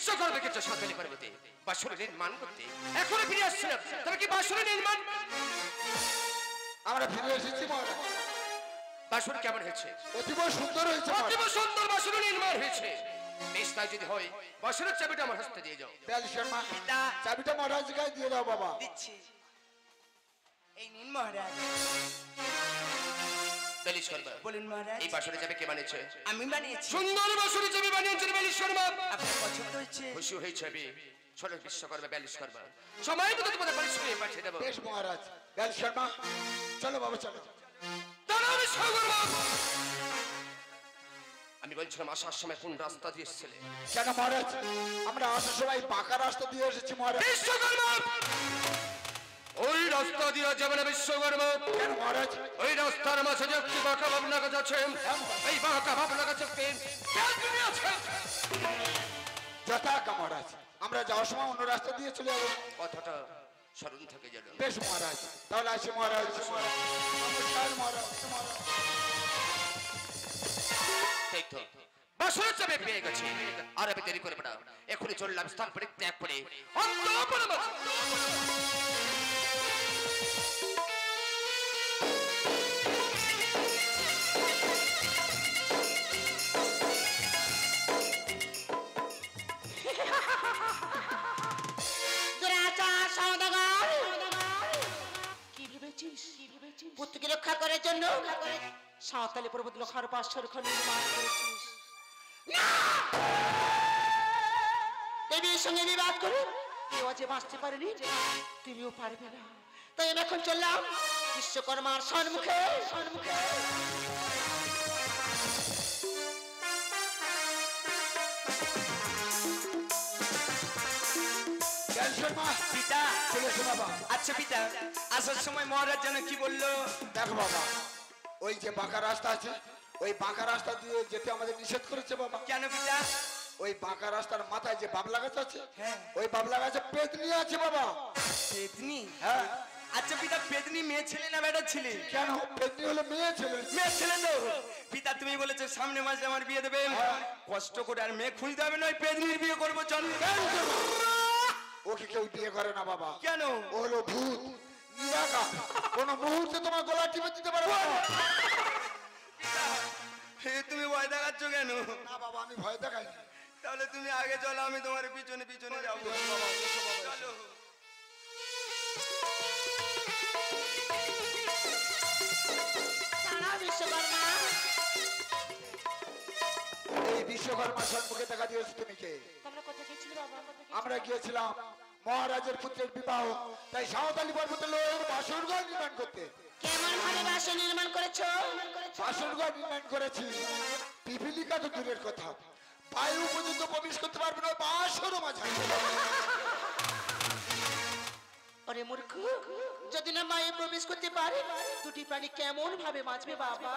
বিশ্বকর্মা কে সাধনা করতে বাসুর নির্মাণ করতে এখনো ফিরে আসছে না, তবে কি বাসুর নির্মাণ? আমরা ফিরে এসেছি মহারাজ। বাসুর কেমন হয়েছে? অতীব সুন্দর হয়েছে, অতীব সুন্দর বাসুর নির্মাণ হয়েছে। বেশ, তাই যদি হয় বাসুরের চাবিটা আমার হাতে দিয়ে যাও। বেল শর্মা, চাবিটা মহারাজের কাছে দিয়ে দাও বাবা। দিচ্ছি, এই নিন মহারাজ। বেলিশ শর্মা, বলুন মহারাজ। এই বাসুরের চাবি কে বানিয়েছে? আমি বানিয়েছি। সুন্দর বাসুরের চাবি বানিয়েছে বেলিশ শর্মা। আপনার পছন্দ হয়েছে? খুশি হয়েছে আমি। চলো বিশ্বকর্মা বেলিশ শর্মা, সময় মতো তোমাদের বাড়ি শুনে পাঠিয়ে দেবো। বেশ মহারাজ। বেল শর্মা, চলো বাবা চলো। দাঁড়াও বিশ্বকর্মা, আমি বলছিলাম আসার সময় কোন রাস্তা দিয়ে এসেছিলে? কেন মহারাজ? আমরা আসার সময় পাকা রাস্তা দিয়ে এসেছি মহারাজ। বিশ্বকর্মা, ওই রাস্তা দিয়ে যাবে না বিশ্বকর্মা। কেন মহারাজ? ওই রাস্তার মাঝে যে একটি বাঁকা ভাবনা গাছ আছে, এই বাঁকা ভাবনা গাছ আছে। যথাজ্ঞা মহারাজ, আমরা যাওয়ার সময় অন্য রাস্তা দিয়ে চলে যাবো। কথাটা স্মরণ থেকে যেন। বেশ মহারাজ, তাহলে আসি মহারাজ। নমস্কার মহারাজ। ঠিক তো, বাসুরের চাবি পেয়ে গেছি। আর আমি দেরি করবো না, এখনই চললাম স্থান পরিত্যাগ করে অন্তঃপুরের মাঝে। পুত্রকে রক্ষা করার জন্য সাঁওতালি পর্বত লোহার পাথর খন্ড নির্মাণ করেছিস। দেবীর সঙ্গে বিবাদ করে কেউ আজ বাঁচতে পারেনি, তুমিও পারবে না। তাই আমি এখন চললাম বিশ্বকর্মার সম্মুখে। পিতা, আচ্ছা পিতা, আসার সময় মহারাজ যেন কি বললো? দেখো বাবা, ওই যে বাঁকা রাস্তা আছে, ওই বাঁকা রাস্তা দিয়ে যেতে আমাদের নিষেধ করেছে বাবা। কেন পিতা? ওই বাঁকা রাস্তার মাথায় যে বাবলা গাছ আছে, হ্যাঁ। ওই বাবলা গাছে পেতনি আছে বাবা। পেতনি? হ্যাঁ। আচ্ছা পিতা, পেতনি মেয়ে ছেলে না বেটা ছেলে? কেন? পেতনি হলো মেয়ে ছেলে। মেয়ে ছেলে তো পিতা, তুমি বলেছো সামনে মাসে আমার বিয়ে দেবে। কষ্ট করে আর মেয়ে খুঁজতে হবে না, ওই পেতনির বিয়ে করবো। চল। ওকে কেউ বিয়ে করে না বাবা। কেন? ও হলো ভূত নিরাকা, কোন মুহূর্তে তোমার গলা টিপে দিতে পারে। তুমি ভয় দেখাচ্ছ কেন? না বাবা, আমি ভয় দেখাই না। তাহলে তুমি আগে চলো, আমি তোমার পিছনে পিছনে যাবো। চলো। বিশ্বকর্মা, এই বিশ্বকর্মা সম্মুখে দেখা দিয়েছো তুমি কে? তোমরা কোথায় গেছিলে বাবা? আমরা গিয়েছিলাম মহারাজের পুত্রের বিবাহ, তাই সাঁওতালি পর্বতে লোহের বাসরঘর নির্মাণ করতে। কেমন ভাবে বাসা নির্মাণ করেছো? বাসরঘর নির্মাণ করেছি, পিপিলিকা তো দূরের কথা, বায়ু পর্যন্ত প্রবেশ করতে পারবে না বাসর মাঝে। আরে মূর্খ, যদি না মায়ে প্রবেশ করতে পারে দুটি প্রাণী কেমন ভাবে বাঁচবে বাবা?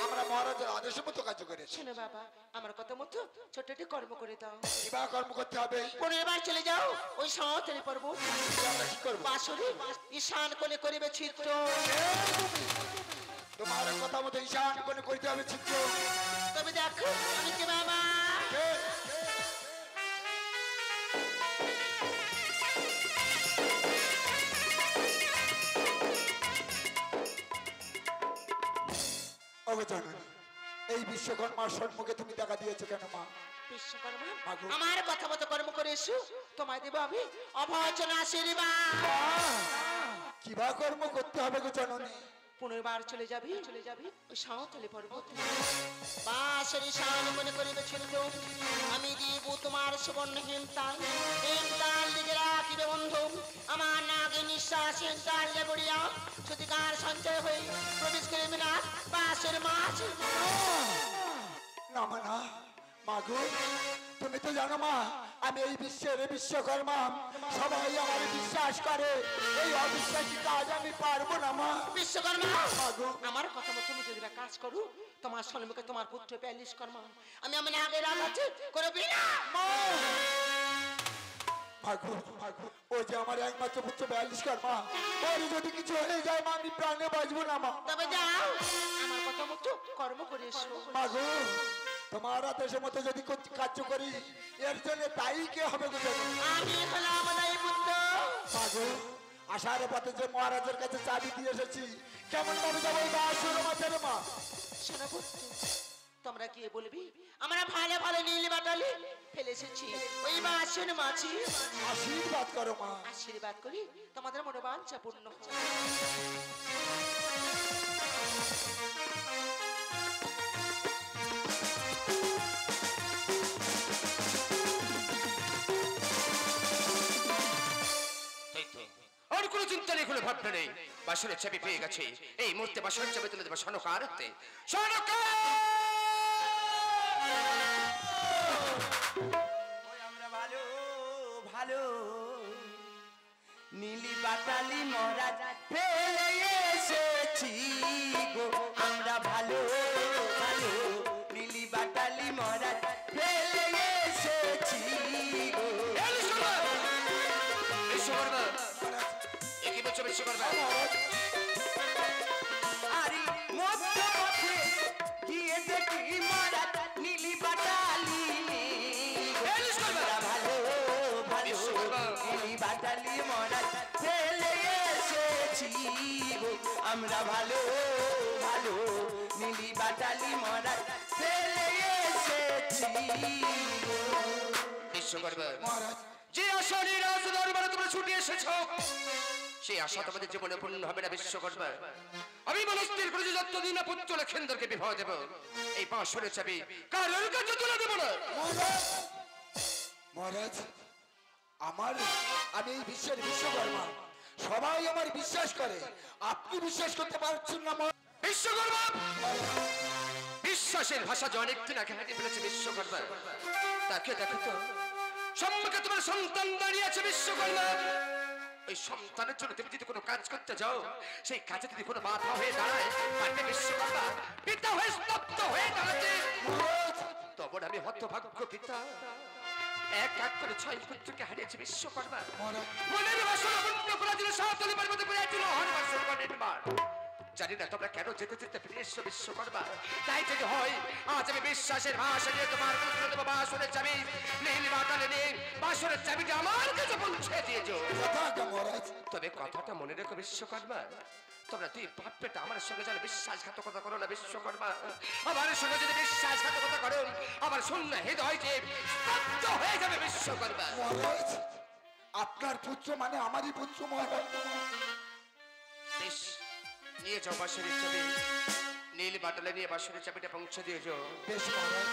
আমরা মহারাজের আদেশের মতো কাজ করেছি। শোনো বাবা, আমার কথা মতো ছোট একটি কর্ম করে দাও। বিবাহ কর্ম করতে হবে। পরেরবার চলে যাও ওই সাঁওতালি পর্বত, আমরা কি করবো? বাসরে ঈশান কোণে করিবে চিত্র। তোমার কথা মতো ঈশান কোণে করতে হবে চিত্র। তবে দেখো আমি কে বাবা। এই বিশ্বকর্মার সম্মুখে তুমি দেখা দিয়েছো কেন মা? বিশ্বকর্মা, আমার কথা মতো কর্ম করে এসো, তোমায় দেব আমি অভয়চনা আশীর্বাদ। কিবা কর্ম করতে হবে গো জননী? পুনর্বার চলে যাবি ওই সাঁওতালি পর্বত, বাসরি শান মনে করিবে চিত্র। আমি দিব তোমার সুবর্ণ হিমতাল, হিমতাল দিকে রাখিবে বন্ধু। আমার নাগে নিঃশ্বাস হিমতাল লেবড়িয়া সতিকার সঞ্চয় হয়ে প্রবেশ করিবে না বাসের মাছ। না মা, না মাগো, তুমি তো জানো মা, আমি এই বিশ্বের বিশ্বকর্মা, সবাই আমার বিশ্বাস করে, এই অবিশ্বাসী কাজ আমি পারবো না মা। বিশ্বকর্মা, আমার কথা মতো তুমি যদি কাজ করো, তোমার সম্মুখে তোমার পুত্র প্যালিশ কর্মা আমি আমার আগের আঘাতে করবি না। মাগো, ও যে আমার একমাত্র পুত্র 42 কর্মা, ওর যদি কিছু হয়ে যায় মা, আমি প্রাণে বাঁচবো না মা। তবে যাও, আমার কথা মতো কর্ম করে এসো। মাগো, তোমার আদেশের মতো যদি কার্য করি এর জন্য দায়ী কে হবে গো জননী? আমি হলাম দায়ী পুত্র। মাগো আসার পথে যে মহারাজের কাছে চাবি দিয়ে এসেছি কেমন ভাবে যাবো এই বাসুর মাঝের মা? শোনো পুত্র, তোমরা কি বলবি আমরা ভালো ভালো নীল বাটালি ফেলে এসেছি ওই বাসন মাছি। আশীর্বাদ করো মা। আশীর্বাদ করি তোমাদের মনোবাঞ্ছা পূর্ণ হোক। তাই তো। আর কোনো চিন্তা নেই, কোনো ভাবনা নেই। বাসনের চাবি পেয়ে গেছে, এই মুহূর্তে বাসনের চাবি তুলে দেবো সনকার হাতে। সনকার! ওই আমরা ভালো ভালো নীলি বাটালি মহারাজ ফেলে এসেছি গো, আমরা ভালো ভালো নীলি বাটালি মহারাজ ফেলে এসেছি গো। এই বিশ্বকর্মা! এ কি বলছো বিশ্বকর্মা? আরে মধ্য পথে গিয়ে দেখি মহারাজ নীলি বাটালি এই বিশ্বকর্মা! ভালো ভালো বিশ্বকর্মা! নীলি বাটালি মহারাজ ফেলে এসেছি গো, আমরা ভালো ভালো নীলি বাটালি মহারাজ ফেলে এসেছি গো। বিশ্বকর্মা! মহারাজ যে আশা নিয়ে রাজ দরবারে তোমরা ছুটে এসেছো সেই আশা তোমাদের জীবনে পূর্ণ হবে না বিশ্বকর্মা। আমি মনস্থির করেছি যতদিন না পুত্র লক্ষেন্দ্রকে বিবাহ দেব এই বাঁশরের চাবি কারোর কাছে তুলে দেব না। মহারাজ মহারাজ আমি এই বিশ্বের বিশ্বকর্মা, সবাই আমার বিশ্বাস করে, আপনি বিশ্বাস করতে পারছেন না মহারাজ? বিশ্বকর্মা! বিশ্বাসের ভাষা যে অনেকদিন আগে হারিয়ে ফেলেছে বিশ্বকর্মা। তাকে দেখো তো, সম্মুখে তোমার সন্তান দাঁড়িয়ে আছে বিশ্বকর্মা। ওই সন্তানের জন্য তুমি যদি কোনো কাজ করতে যাও সেই কাজে যদি কোনো বাধা হয়ে দাঁড়ায় পারবে বিশ্বকর্মা পিতা হয়ে স্তব্ধ হয়ে দাঁড়াতে। তখন আমি হতভাগ্য পিতা, এক এক করে 6 পুত্রকে হারিয়েছে বিশ্বকর্মা। মনের বাসনা পূর্ণ করার জন্য সাতলি পর্বতে পড়ে একজন মহান বাসন নির্মাণ। জানি না তোমরা কেন যেতে যেতে ফিরে এসছো বিশ্বকর্মা। তাই যদি হয় আজ আমি বিশ্বাসের ভাষা নিয়ে তোমার কাছে দেবো বাসনের চাবি। নীল বাটালে নিয়ে বাসনের চাবিটা আমার কাছে পৌঁছে দিয়েছো। মহারাজ তবে কথাটা মনে রেখো বিশ্বকর্মা, তোমরা তুই বাপ বেটা আমার সঙ্গে যেন বিশ্বাসঘাতকতা করো না বিশ্বকর্মা। আমার সঙ্গে যদি বিশ্বাসঘাতকতা করো আমার শূন্য হৃদয় যে স্তব্ধ হয়ে যাবে বিশ্বকর্মা। মহারাজ আপনার পুত্র মানে আমারই পুত্র মহারাজ। বেশ, নিয়ে যাও বাঁশরের চাবি, নীল বাটালে নিয়ে বাঁশরের চাবিটা পৌঁছে দিয়ে যাও। বেশ মহারাজ,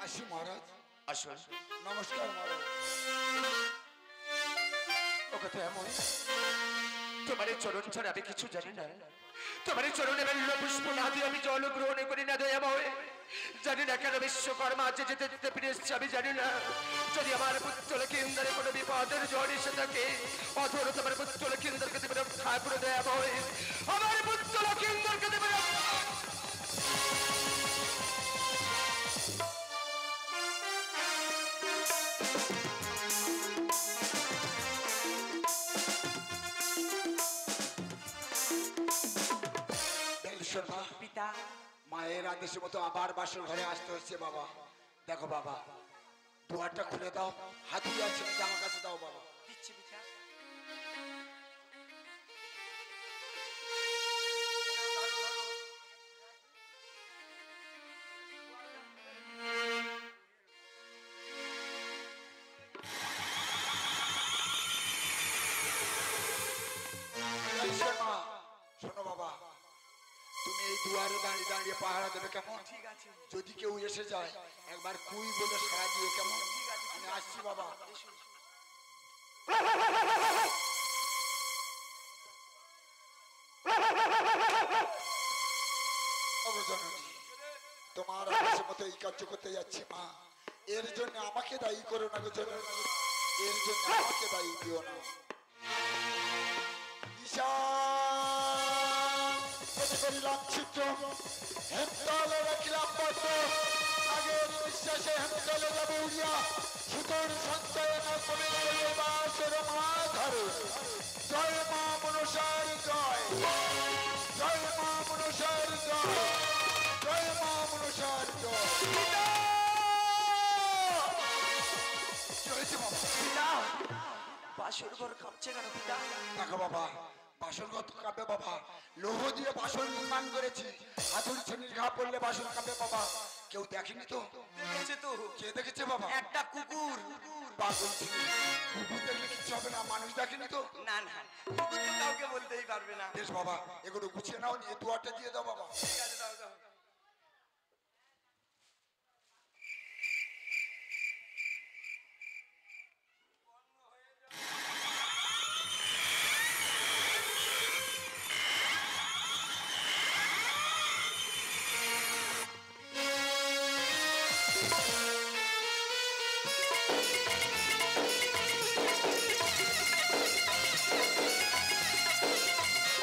আসি মহারাজ। আসুন। নমস্কার মহারাজ। ও কথা এমন, তোমার এই চরণ ছাড়া আমি কিছু জানি না। তোমার এই চরণে বেল্ল পুষ্প না দিয়ে আমি জল গ্রহণ করি না দয়াময়। জানি না কেন বিশ্বকর্মা আজ যেতে যেতে ফিরে এসছে আমি জানি না। যদি আমার পুত্র কেন্দ্রে কোনো বিপদের জ্বর এসে থাকে অথর তোমার পুত্র কেন্দ্রকে দেবে রক্ষা করে দয়াময়। আমার পুত্র কেন্দ্রকে দেবে পিতা মায়ের আদেশের মতো আবার বাসর ঘরে আসতে হচ্ছে বাবা। দেখো বাবা, দুয়ারটা খুলে দাও, হাতুড়ি আছে আমার কাছে দাও বাবা। দিচ্ছি পিতা। মা শোনো বাবা, তুমি এই দুয়ারে দাঁড়িয়ে দাঁড়িয়ে পাহারা দেবে কেমন? ঠিক আছে। যদি কেউ এসে যায় একবার কুই বলে সারা দিও কেমন? আমি আসছি বাবা। অবজননী, তোমার আদেশের মতো এই কার্য করতে যাচ্ছি মা। এর জন্য আমাকে দায়ী করো না গো জননী, এর জন্য আমাকে দায়ী দিও না। করিলাম চিত্র, হেমতলে রাখিলাম পদ্ম, আগের বিশ্বাসে হেমতলে যাব উড়িয়া, সুতোর সঞ্চয় না কমিলে বাসের মা ঘরে। জয় মা মনসার জয়, জয় মা মনসার বাসর ঘর কাঁপছে কেন পিতা? দেখো বাবা, বাসন কত কাঁপে বাবা। লোহ দিয়ে বাসন নির্মাণ করেছি, হাতুড়ি শ্রেণীর ঘা পড়লে বাসন কাঁপে বাবা। কেউ দেখেনি তো? দেখেছে তো, কে দেখেছে বাবা? একটা কুকুর। পাগল ছিল, কুকুর দেখলে কিছু হবে না, মানুষ দেখেনি তো? না না, কুকুর তো কাউকে বলতেই পারবে না। বেশ বাবা, এগুলো গুছিয়ে নাও, নিয়ে দুয়ারটা দিয়ে দাও বাবা। ঠিক আছে, দাও দাও।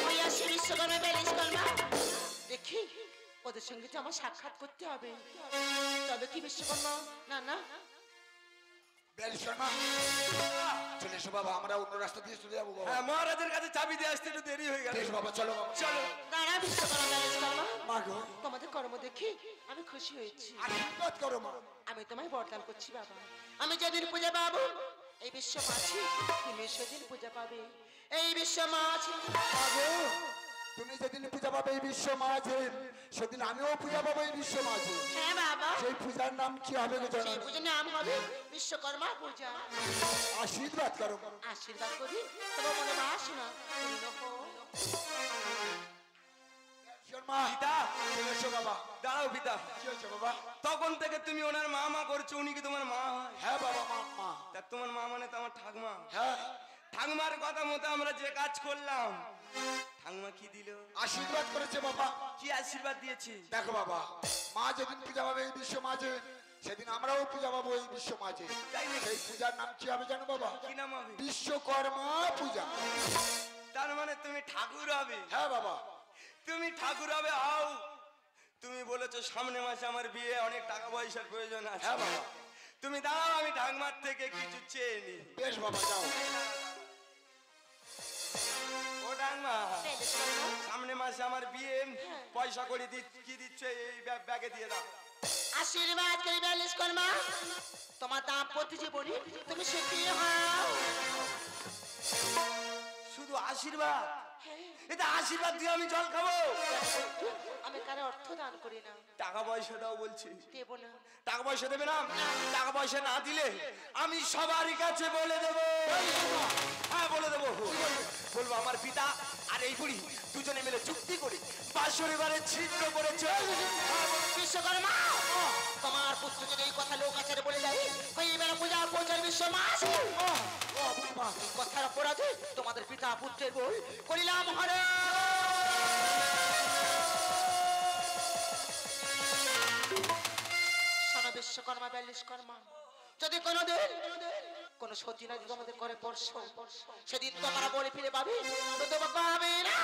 ওই আসে বিশ্বকর্মা বিশ্বকর্মা। দেখি ওদের সঙ্গে তো আমার সাক্ষাৎ করতে হবে। তবে কি বিশ্বকর্মা? না না, বেশ শর্মা, চলে এসো বাবা, আমরা অন্য রাস্তা দিয়ে চলে যাবো বাবা। হ্যাঁ, মহারাজের কাছে চাবি দিয়ে আসতে একটু দেরি হয়ে গেল। বেশ বাবা, চলো বাবা। চলো। দাঁড়া বিশ্বকর্মা বিশ্বকর্মা। মা গো, তোমাদের কর্ম দেখি আমি খুশি হয়েছি। আশীর্বাদ করো মা। আমি তোমায় বরদান করছি বাবা, আমি যেদিন পূজা পাবো এই বিশ্ব মাছি, তুমি সেদিন পূজা পাবে এই বিশ্ব মাছি। মা গো, তুমি যেদিন পূজা পাবে এই বিশ্ব মাঝে, সেদিন আমিও পূজা পাবো এই বিশ্ব মাঝে। হ্যাঁ বাবা, সেই পূজার নাম কি হবে গো সেই জানো? পূজার নাম হবে বিশ্বকর্মা পূজা। আশীর্বাদ করো মা। আশীর্বাদ করি তোমার মনে বাসনা পূর্ণ হোক। শর্মা, পিতা, চলে এসো বাবা। দাঁড়াও পিতা। কি হয়েছে বাবা? তখন থেকে তুমি ওনার মা মা করছো, উনি কি তোমার মা হয়? হ্যাঁ বাবা, মা মা। তা তোমার মা মানে তো আমার ঠাকমা। হ্যাঁ, ঠাকমার কথা মতো আমরা যে কাজ করলাম, ঠাকমা কি দিল? আশীর্বাদ করেছে বাবা। কি আশীর্বাদ দিয়েছি? দেখো বাবা, মা যেদিন পূজা পাবে এই বিশ্ব মাঝে, সেদিন আমরাও পূজা পাবো এই বিশ্ব মাঝে। তাই নাকি? সেই পূজার নাম কি হবে জানো বাবা? কি নাম হবে? বিশ্বকর্মা পূজা। তার মানে তুমি ঠাকুর হবে। হ্যাঁ বাবা। তুমি ঠাকুর হবে হও। তুমি বলেছো সামনে মাসে আমার বিয়ে, অনেক টাকা পয়সার প্রয়োজন আছে। হ্যাঁ বাবা। তুমি দাঁড়াও, আমি ঠাকমার থেকে কিছু চেয়ে নি। বেশ বাবা, যাও। ও ঠাকমা, বিশ্বকর্মা, সামনে মাসে আমার বিয়ে, পয়সা করে কি দিচ্ছে এই ব্যাগে দিয়ে দাও। আশীর্বাদ করি বিশ্বকর্মা। তোমার দাম্পত্য জীবনে তুমি সুখী হও। শুধু আশীর্বাদ? এটা আশীর্বাদ দিয়ে আমি জল খাবো? আমি কারো অর্থ দান করি না, টাকা পয়সা দাও বলছি। দেব না। টাকা পয়সা দেবে না? টাকা পয়সা না দিলে আমি সবারই কাছে বলে দেবো। হ্যাঁ, বলে দেবো। বলবো আমার পিতা আর এই বুড়ি দুজনে মিলে চুক্তি করে বাসর এবারে ছিদ্র করেছে। বিশ্বকর্মা, তোমার পুত্র যদি এই কথা লোক আচারে বলে যায়, এইবার পূজা পৌঁছার বিশ্ব মাস কথার অপরাধে তোমাদের পিতা পুত্রের বই করিলাম হরে। শোনো বিশ্বকর্মা বিশ্বকর্মা, যদি কোনোদিন কোন সত্যি না যদি আমাদের করে পড়ছ, সেদিন তোমরা বলে ফিরে পাবে, পাবে না।